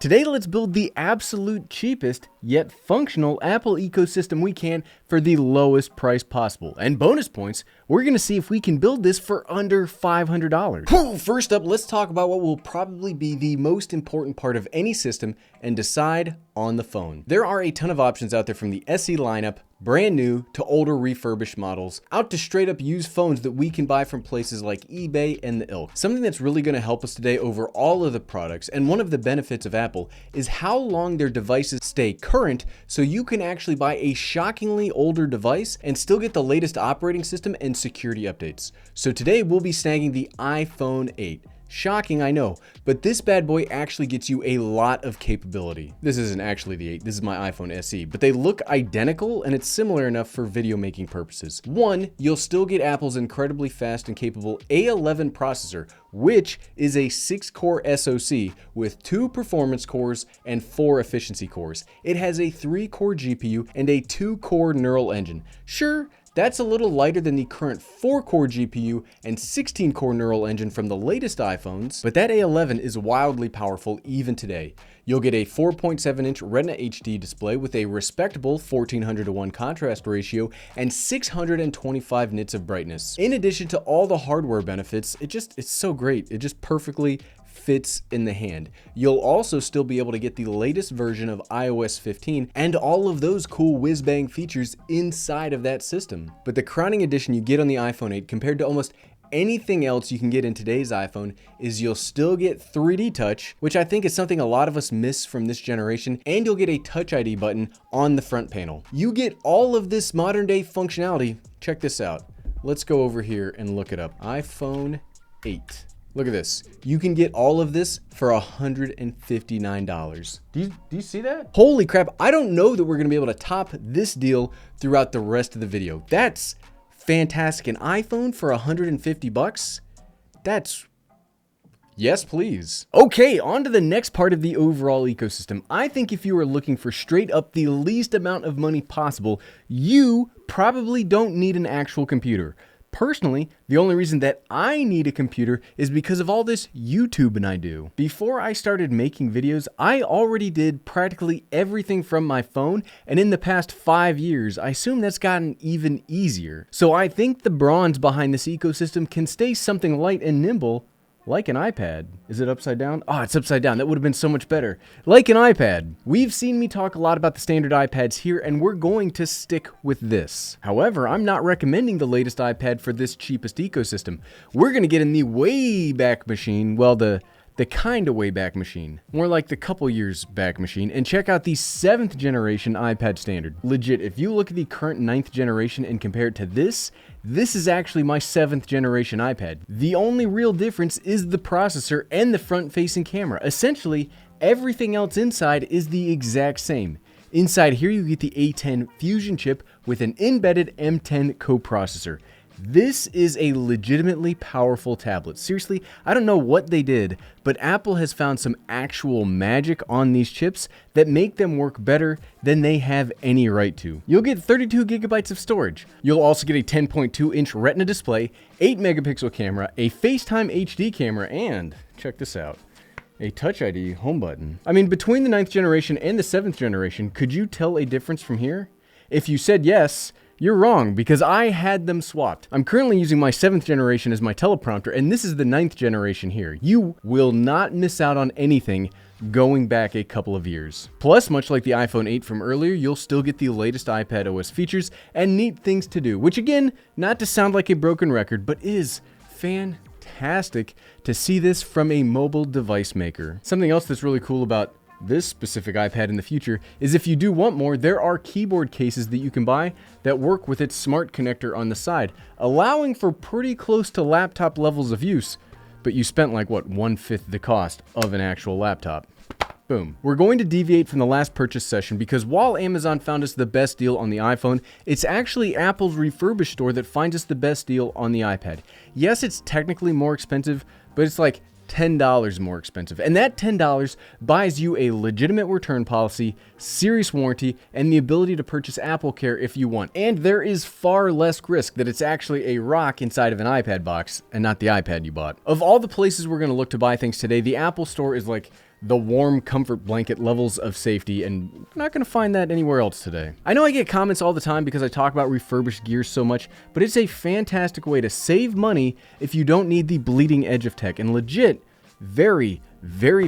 Today, let's build the absolute cheapest yet functional Apple ecosystem we can for the lowest price possible. And bonus points, we're going to see if we can build this for under $500. First up, let's talk about what will probably be the most important part of any system and decide on the phone. There are a ton of options out there, from the SE lineup, brand new, to older refurbished models, out to straight up used phones that we can buy from places like eBay and the ilk. Something that's really going to help us today over all of the products, and one of the benefits of Apple, is how long their devices stay current, so you can actually buy a shockingly older device and still get the latest operating system and security updates. So today we'll be snagging the iPhone 8. Shocking, I know, but this bad boy actually gets you a lot of capability. This isn't actually the 8, this is my iPhone SE, but they look identical and it's similar enough for video making purposes. One, you'll still get Apple's incredibly fast and capable A11 processor, which is a 6-core SoC with 2 performance cores and 4 efficiency cores. It has a 3-core GPU and a 2-core neural engine. Sure, that's a little lighter than the current 4-core GPU and 16-core neural engine from the latest iPhones, but that A11 is wildly powerful even today. You'll get a 4.7-inch Retina HD display with a respectable 1400:1 contrast ratio and 625 nits of brightness. In addition to all the hardware benefits, it's so great. It just perfectly fits in the hand. You'll also still be able to get the latest version of iOS 15 and all of those cool whiz-bang features inside of that system. But the crowning addition you get on the iPhone 8 compared to almost anything else you can get in today's iPhone is you'll still get 3D touch, which I think is something a lot of us miss from this generation, and you'll get a Touch ID button on the front panel. You get all of this modern day functionality. Check this out. Let's go over here and look it up. iPhone 8. Look at this. You can get all of this for $159. Do you see that? Holy crap. I don't know that we're going to be able to top this deal throughout the rest of the video. That's fantastic. An iPhone for $150? That's... yes, please. Okay, on to the next part of the overall ecosystem. I think if you are looking for straight up the least amount of money possible, you probably don't need an actual computer. Personally, the only reason that I need a computer is because of all this YouTubing I do. Before I started making videos, I already did practically everything from my phone, and in the past 5 years, I assume that's gotten even easier. So I think the bronze behind this ecosystem can stay something light and nimble, like an iPad. Is it upside down? Oh, it's upside down. That would have been so much better. Like an iPad. We've seen me talk a lot about the standard iPads here, and we're going to stick with this. However, I'm not recommending the latest iPad for this cheapest ecosystem. We're going to get in the way back machine, well, the kind of way back machine, more like the couple years back machine, and check out the 7th generation iPad standard. Legit, if you look at the current 9th generation and compare it to this is actually my 7th generation iPad. The only real difference is the processor and the front-facing camera. Essentially, everything else inside is the exact same. Inside here, you get the A10 Fusion chip with an embedded M10 coprocessor. This is a legitimately powerful tablet. Seriously, I don't know what they did, but Apple has found some actual magic on these chips that make them work better than they have any right to. You'll get 32 gigabytes of storage. You'll also get a 10.2-inch Retina display, 8 megapixel camera, a FaceTime HD camera, and check this out, a Touch ID home button. I mean, between the 9th generation and the 7th generation, could you tell a difference from here? If you said yes, you're wrong, because I had them swapped. I'm currently using my 7th generation as my teleprompter, and this is the 9th generation here. You will not miss out on anything going back a couple of years. Plus, much like the iPhone 8 from earlier, you'll still get the latest iPad OS features and neat things to do, which again, not to sound like a broken record, but is fantastic to see this from a mobile device maker. Something else that's really cool about this specific iPad in the future is if you do want more, there are keyboard cases that you can buy that work with its smart connector on the side, allowing for pretty close to laptop levels of use, but you spent like, what, 1/5 the cost of an actual laptop. Boom. We're going to deviate from the last purchase session because while Amazon found us the best deal on the iPhone, it's actually Apple's refurbished store that finds us the best deal on the iPad. Yes, it's technically more expensive, but it's like $10 more expensive. And that $10 buys you a legitimate return policy, serious warranty, and the ability to purchase Apple Care if you want. And there is far less risk that it's actually a rock inside of an iPad box and not the iPad you bought. Of all the places we're going to look to buy things today, the Apple Store is like the warm comfort blanket levels of safety, and we're not going to find that anywhere else today. I know I get comments all the time because I talk about refurbished gear so much, but it's a fantastic way to save money if you don't need the bleeding edge of tech, and legit, very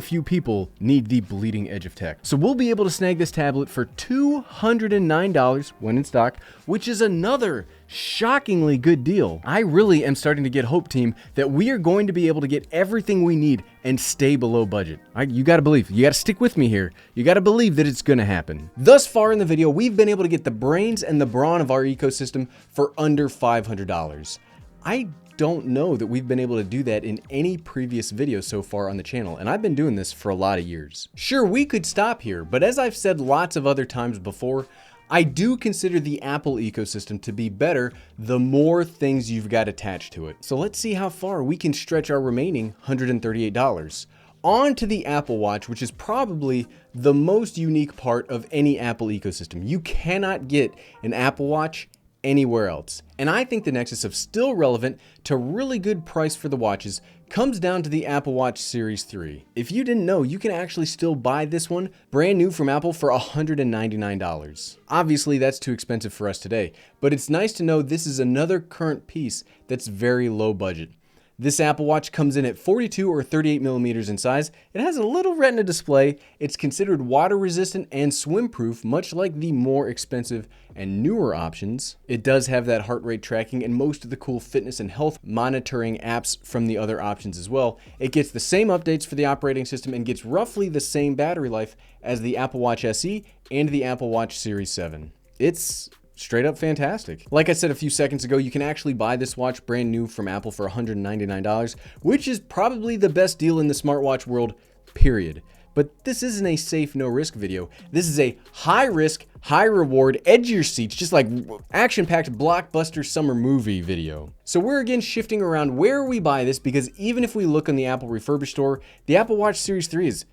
few people need the bleeding edge of tech. So we'll be able to snag this tablet for $209 when in stock, which is another shockingly good deal. I really am starting to get hope, team, that we are going to be able to get everything we need and stay below budget. You gotta believe, you gotta stick with me here. You gotta believe that it's gonna happen. Thus far in the video, we've been able to get the brains and the brawn of our ecosystem for under $500. I don't know that we've been able to do that in any previous video so far on the channel, and I've been doing this for a lot of years. Sure, we could stop here, but as I've said lots of other times before, I do consider the Apple ecosystem to be better the more things you've got attached to it. So let's see how far we can stretch our remaining $138. On to the Apple Watch, which is probably the most unique part of any Apple ecosystem. You cannot get an Apple Watch anywhere else. And I think the nexus of still relevant to really good price for the watches comes down to the Apple Watch Series 3. If you didn't know, you can actually still buy this one brand new from Apple for $199. Obviously, that's too expensive for us today, but it's nice to know this is another current piece that's very low budget. This Apple Watch comes in at 42 or 38 millimeters in size. It has a little retina display. It's considered water resistant and swim proof, much like the more expensive and newer options. It does have that heart rate tracking and most of the cool fitness and health monitoring apps from the other options as well. It gets the same updates for the operating system and gets roughly the same battery life as the Apple Watch SE and the Apple Watch Series 7. It's straight up fantastic. Like I said a few seconds ago, you can actually buy this watch brand new from Apple for $199, which is probably the best deal in the smartwatch world, period. But this isn't a safe, no risk video. This is a high risk, high reward, edge your seats, just like action-packed blockbuster summer movie video. So we're again shifting around where we buy this, because even if we look on the Apple refurbished store, the Apple Watch Series 3 is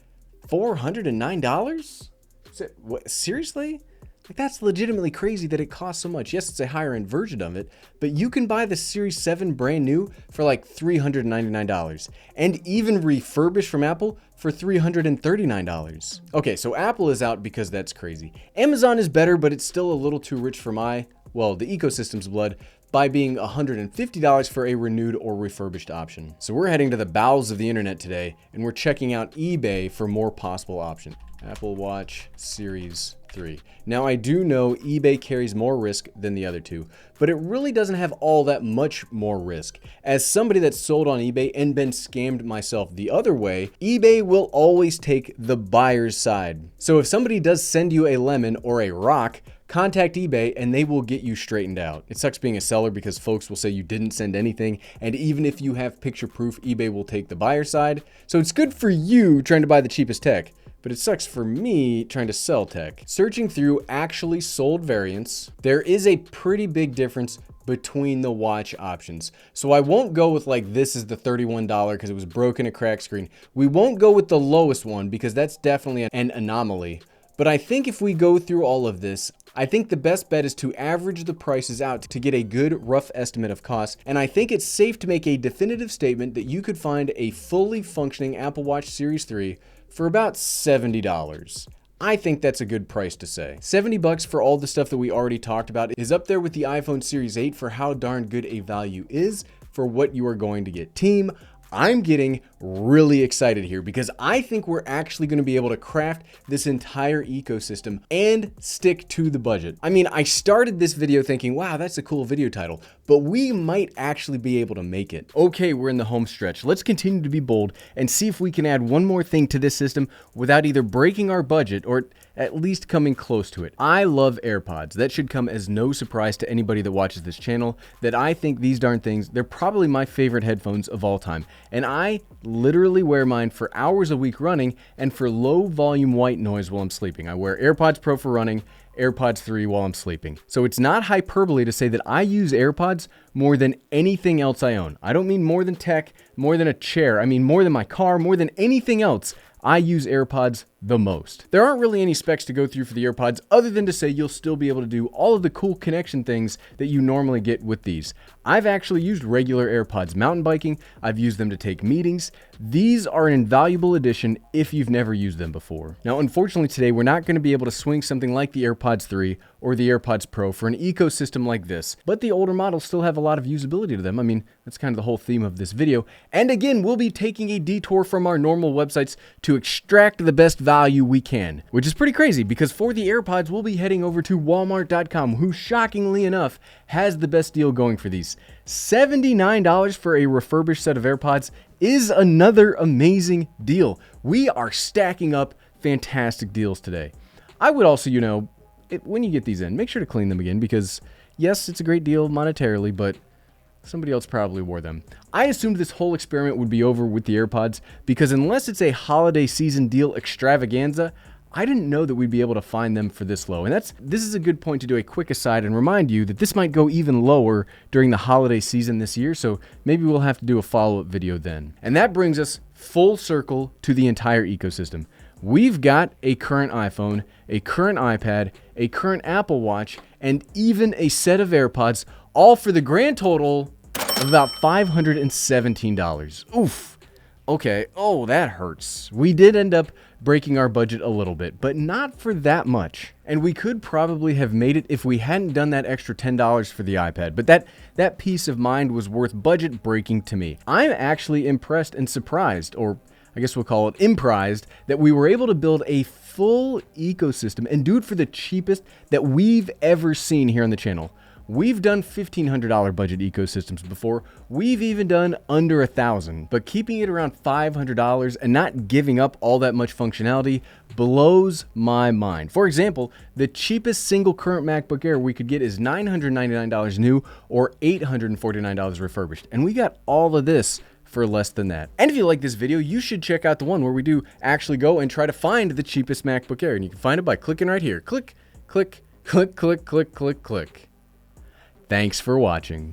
$409? What, seriously? Like, that's legitimately crazy that it costs so much. Yes, it's a higher end version of it, but you can buy the Series 7 brand new for like $399, and even refurbished from Apple for $339. Okay, so Apple is out because that's crazy. Amazon is better, but it's still a little too rich for my, well, the ecosystem's blood, by being $150 for a renewed or refurbished option. So we're heading to the bowels of the internet today, and we're checking out eBay for more possible options. Apple Watch Series 3. Now, I do know eBay carries more risk than the other two, but it really doesn't have all that much more risk. As somebody that's sold on eBay and been scammed myself the other way, eBay will always take the buyer's side. So if somebody does send you a lemon or a rock, contact eBay and they will get you straightened out. It sucks being a seller because folks will say you didn't send anything, and even if you have picture proof, eBay will take the buyer side. So it's good for you trying to buy the cheapest tech, but it sucks for me trying to sell tech. Searching through actually sold variants, there is a pretty big difference between the watch options. So I won't go with like, this is the $31 because it was broken, a crack screen. We won't go with the lowest one because that's definitely an anomaly. But I think if we go through all of this, I think the best bet is to average the prices out to get a good rough estimate of costs. And I think it's safe to make a definitive statement that you could find a fully functioning Apple Watch Series 3 for about $70. I think that's a good price to say. $70 for all the stuff that we already talked about is up there with the iPhone Series 8 for how darn good a value is for what you are going to get. Team, I'm getting really excited here because I think we're actually going to be able to craft this entire ecosystem and stick to the budget. I mean, I started this video thinking, wow, that's a cool video title, but we might actually be able to make it. Okay, we're in the home stretch. Let's continue to be bold and see if we can add one more thing to this system without either breaking our budget or at least coming close to it. I love AirPods. That should come as no surprise to anybody that watches this channel that I think these darn things, they're probably my favorite headphones of all time. And I literally wear mine for hours a week running and for low volume white noise while I'm sleeping. I wear AirPods Pro for running, AirPods 3 while I'm sleeping. So it's not hyperbole to say that I use AirPods more than anything else I own. I don't mean more than tech, more than a chair. I mean more than my car, more than anything else. I use AirPods the most. There aren't really any specs to go through for the AirPods other than to say you'll still be able to do all of the cool connection things that you normally get with these. I've actually used regular AirPods mountain biking. I've used them to take meetings. These are an invaluable addition if you've never used them before. Now, unfortunately today, we're not going to be able to swing something like the AirPods 3 or the AirPods Pro for an ecosystem like this, but the older models still have a lot of usability to them. I mean, that's kind of the whole theme of this video. And again, we'll be taking a detour from our normal websites to extract the best value we can, which is pretty crazy because for the AirPods, we'll be heading over to Walmart.com, who shockingly enough has the best deal going for these. $79 for a refurbished set of AirPods is another amazing deal. We are stacking up fantastic deals today. I would also, when you get these in, make sure to clean them again because yes, it's a great deal monetarily, but somebody else probably wore them. I assumed this whole experiment would be over with the AirPods because unless it's a holiday season deal extravaganza, I didn't know that we'd be able to find them for this low. And this is a good point to do a quick aside and remind you that this might go even lower during the holiday season this year, so maybe we'll have to do a follow-up video then. And that brings us full circle to the entire ecosystem. We've got a current iPhone, a current iPad, a current Apple Watch, and even a set of AirPods, all for the grand total of about $517. Oof. Okay, oh, that hurts. We did end up breaking our budget a little bit, but not for that much. And we could probably have made it if we hadn't done that extra $10 for the iPad, but that peace of mind was worth budget breaking to me. I'm actually impressed and surprised, or I guess we'll call it imprised, that we were able to build a full ecosystem and do it for the cheapest that we've ever seen here on the channel. We've done $1,500 budget ecosystems before. We've even done under $1,000, but keeping it around $500 and not giving up all that much functionality blows my mind. For example, the cheapest single current MacBook Air we could get is $999 new or $849 refurbished, and we got all of this for less than that. And if you like this video, you should check out the one where we do actually go and try to find the cheapest MacBook Air, and you can find it by clicking right here. Click, click, click, click, click, click, click. Thanks for watching.